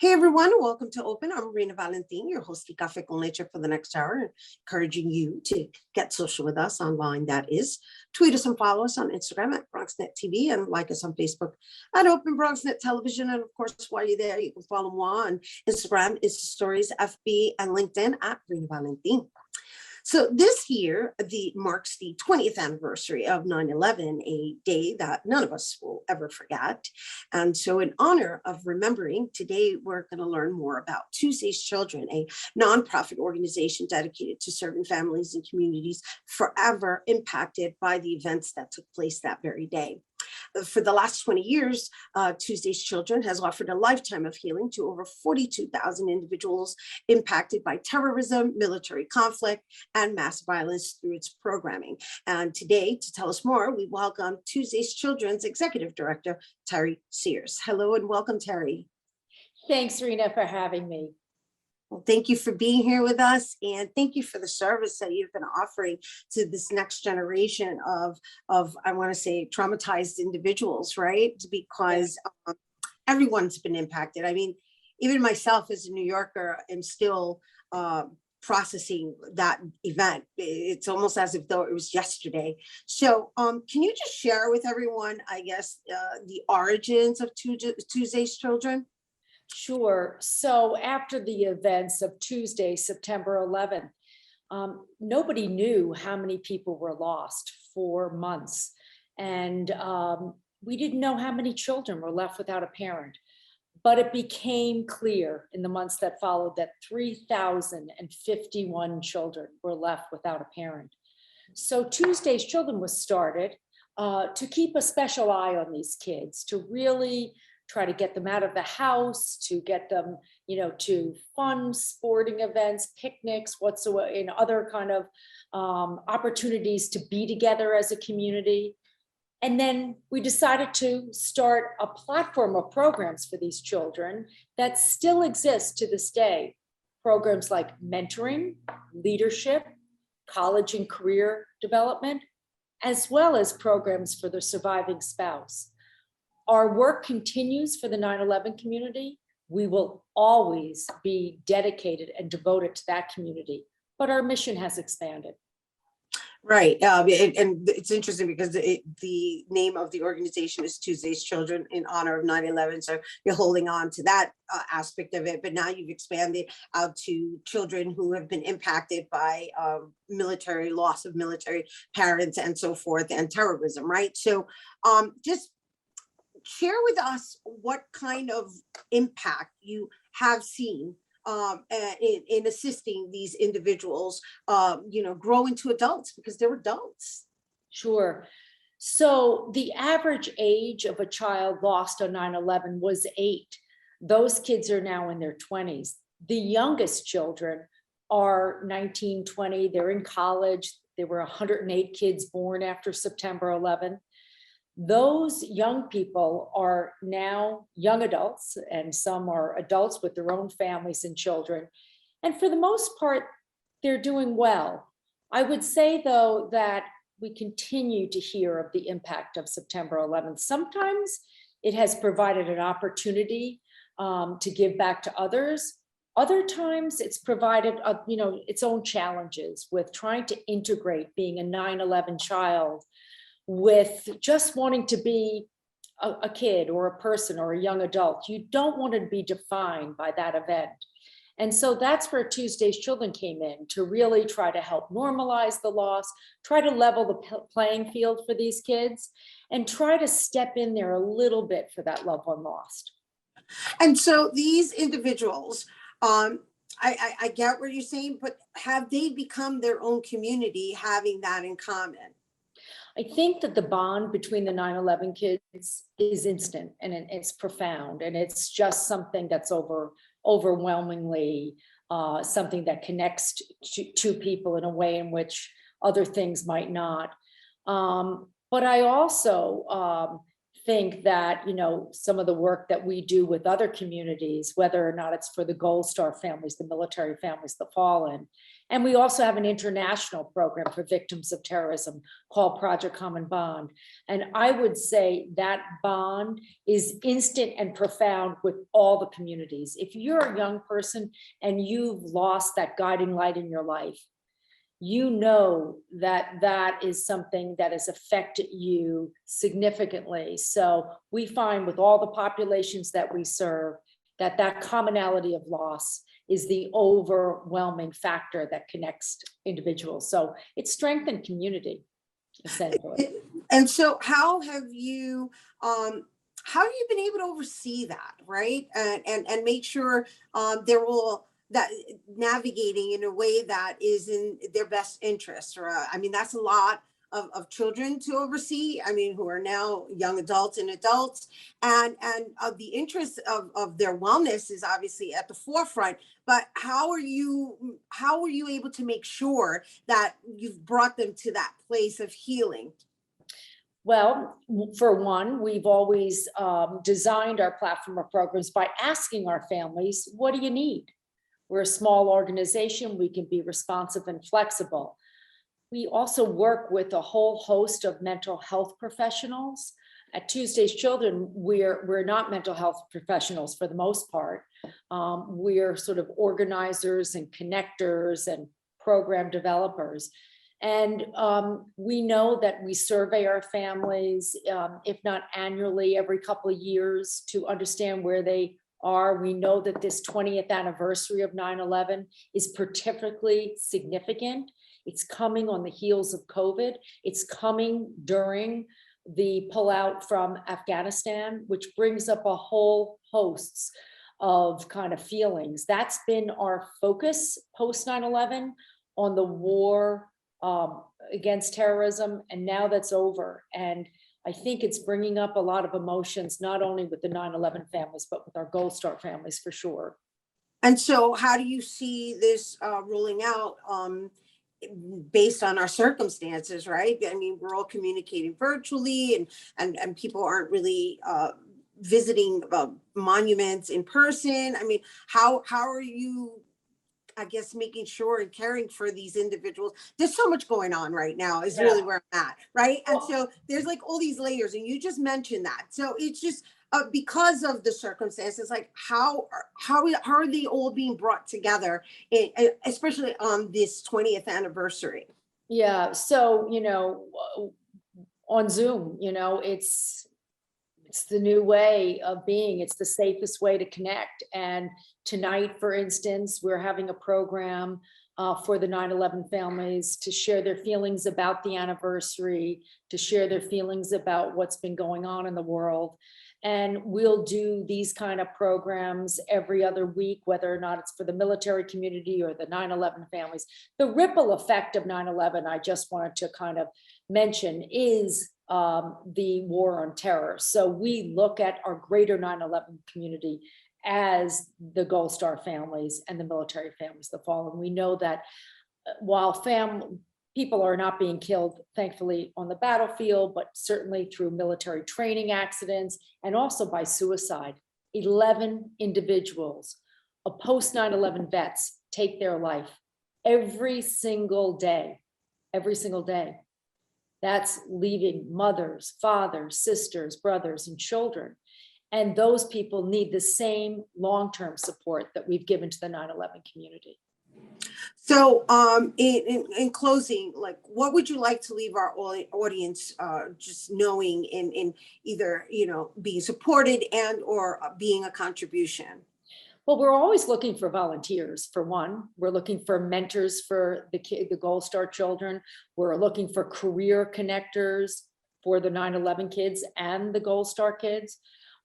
Hey everyone, welcome to Open. I'm Rhina Valentin, your host of Cafe con Leche for the next hour, encouraging you to get social with us online. That is, tweet us and follow us on Instagram at BronxNet TV and like us on Facebook at Open BronxNet Television. And of course, while you're there, you can follow me on Instagram, Insta Stories, FB, and LinkedIn at Rhina Valentin. So this year, marks the 20th anniversary of 9/11, a day that none of us will ever forget. And so in honor of remembering, today we're going to learn more about Tuesday's Children, a nonprofit organization dedicated to serving families and communities forever impacted by the events that took place that very day. For the last 20 years, Tuesday's Children has offered a lifetime of healing to over 42,000 individuals impacted by terrorism, military conflict, and mass violence through its programming. And today, to tell us more, we welcome Tuesday's Children's Executive Director, Terry Sears. Hello and welcome, Terry. Thanks, Rhina, for having me. Well, thank you for being here with us, and thank you for the service that you've been offering to this next generation of I want to say, traumatized individuals, right? Because everyone's been impacted. I mean, even myself as a New Yorker, am still processing that event. It's almost as if though it was yesterday. So can you just share with everyone, I guess, the origins of Tuesday's Children? Sure. So after the events of Tuesday, September 11th, nobody knew how many people were lost for months. And we didn't know how many children were left without a parent. But it became clear in the months that followed that 3,051 children were left without a parent. So Tuesday's Children was started to keep a special eye on these kids, to really try to get them out of the house, to get them, to fun sporting events, picnics, whatsoever, in other kind of opportunities to be together as a community. And then we decided to start a platform of programs for these children that still exists to this day. Programs like mentoring, leadership, college and career development, as well as programs for the surviving spouse. Our work continues for the 9/11 community. We will always be dedicated and devoted to that community, but our mission has expanded. Right. And it's interesting because the name of the organization is Tuesday's Children in honor of 9/11. So you're holding on to that aspect of it, but now you've expanded out to children who have been impacted by loss of military parents and so forth, and terrorism, right? So just share with us what kind of impact you have seen in assisting these individuals, grow into adults, because they're adults. Sure. So the average age of a child lost on 9/11 was 8. Those kids are now in their 20s. The youngest children are 19, 20. They're in college. There were 108 kids born after September 11. Those young people are now young adults, and some are adults with their own families and children. And for the most part, they're doing well. I would say, though, that we continue to hear of the impact of September 11th. Sometimes it has provided an opportunity to give back to others. Other times it's provided, its own challenges with trying to integrate being a 9/11 child with just wanting to be a kid or a person or a young adult. You don't want to be defined by that event. And so that's where Tuesday's Children came in, to really try to help normalize the loss, try to level the playing field for these kids, and try to step in there a little bit for that loved one lost. And so these individuals, I get what you're saying, but have they become their own community having that in common? I think that the bond between the 9/11 kids is instant, and it's profound, and it's just something that's overwhelmingly something that connects to people in a way in which other things might not. But I also think that, some of the work that we do with other communities, whether or not it's for the Gold Star families, the military families, the fallen. And we also have an international program for victims of terrorism called Project Common Bond. And I would say that bond is instant and profound with all the communities. If you're a young person and you've lost that guiding light in your life, you know that that is something that has affected you significantly. So we find with all the populations that we serve, that that commonality of loss is the overwhelming factor that connects individuals. So it's strength and community, essentially. And so how have you been able to oversee that, right? And make sure there will that navigating in a way that is in their best interest, or I mean, that's a lot of children to oversee, I mean, who are now young adults and adults, and the interest of their wellness is obviously at the forefront. But how are you able to make sure that you've brought them to that place of healing? Well, for one, we've always designed our platform of programs by asking our families, what do you need? We're a small organization. We can be responsive and flexible. We also work with a whole host of mental health professionals. At Tuesday's Children, we're not mental health professionals for the most part. We're sort of organizers and connectors and program developers. And we know that we survey our families, if not annually, every couple of years to understand where they are. We know that this 20th anniversary of 9/11 is particularly significant. It's coming on the heels of COVID. It's coming during the pullout from Afghanistan, which brings up a whole hosts of kind of feelings. That's been our focus post 9/11 on the war against terrorism. And now that's over. And I think it's bringing up a lot of emotions, not only with the 9/11 families, but with our Gold Star families for sure. And so how do you see this rolling out based on our circumstances, right? I mean, we're all communicating virtually, and people aren't really visiting monuments in person. I mean, how are you, I guess, making sure and caring for these individuals? There's so much going on right now is really where I'm at, right? And so there's like all these layers, and you just mentioned that. So it's just because of the circumstances, like how are they all being brought together, especially on this 20th anniversary? Yeah, so, on Zoom, it's the new way of being. It's the safest way to connect. And tonight, for instance, we're having a program for the 9/11 families to share their feelings about the anniversary, to share their feelings about what's been going on in the world. And we'll do these kind of programs every other week, whether or not it's for the military community or the 9/11 families. The ripple effect of 9/11, I just wanted to kind of mention, is the war on terror. So we look at our greater 9/11 community as the Gold Star families and the military families, the fallen. We know that while people are not being killed, thankfully, on the battlefield, but certainly through military training accidents and also by suicide. 11 individuals of post 9/11 vets take their life every single day, every single day. That's leaving mothers, fathers, sisters, brothers, and children. And those people need the same long-term support that we've given to the 9/11 community. So in closing, like, what would you like to leave our audience just knowing in either, being supported and or being a contribution? Well, we're always looking for volunteers. For one, we're looking for mentors for the Gold Star children. We're looking for career connectors for the 9/11 kids and the Gold Star kids.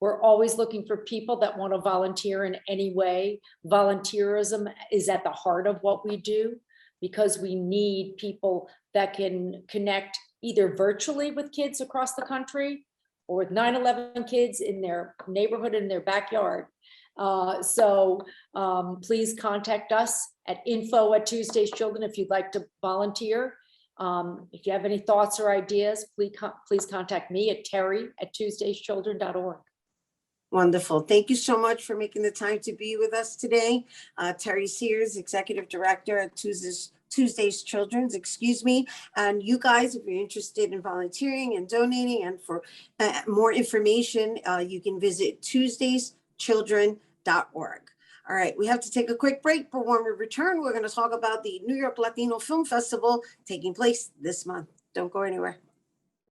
We're always looking for people that want to volunteer in any way. Volunteerism is at the heart of what we do, because we need people that can connect either virtually with kids across the country or with 9/11 kids in their neighborhood, in their backyard. So please contact us at info@Tuesday's Children if you'd like to volunteer. If you have any thoughts or ideas, please contact me at terry@tuesdayschildren.org. Wonderful. Thank you so much for making the time to be with us today. Terry Sears, Executive Director at Tuesday's Children's, excuse me. And you guys, if you're interested in volunteering and donating and for more information, you can visit tuesdayschildren.org. All right, we have to take a quick break, but when we return, we're going to talk about the New York Latino Film Festival taking place this month. Don't go anywhere.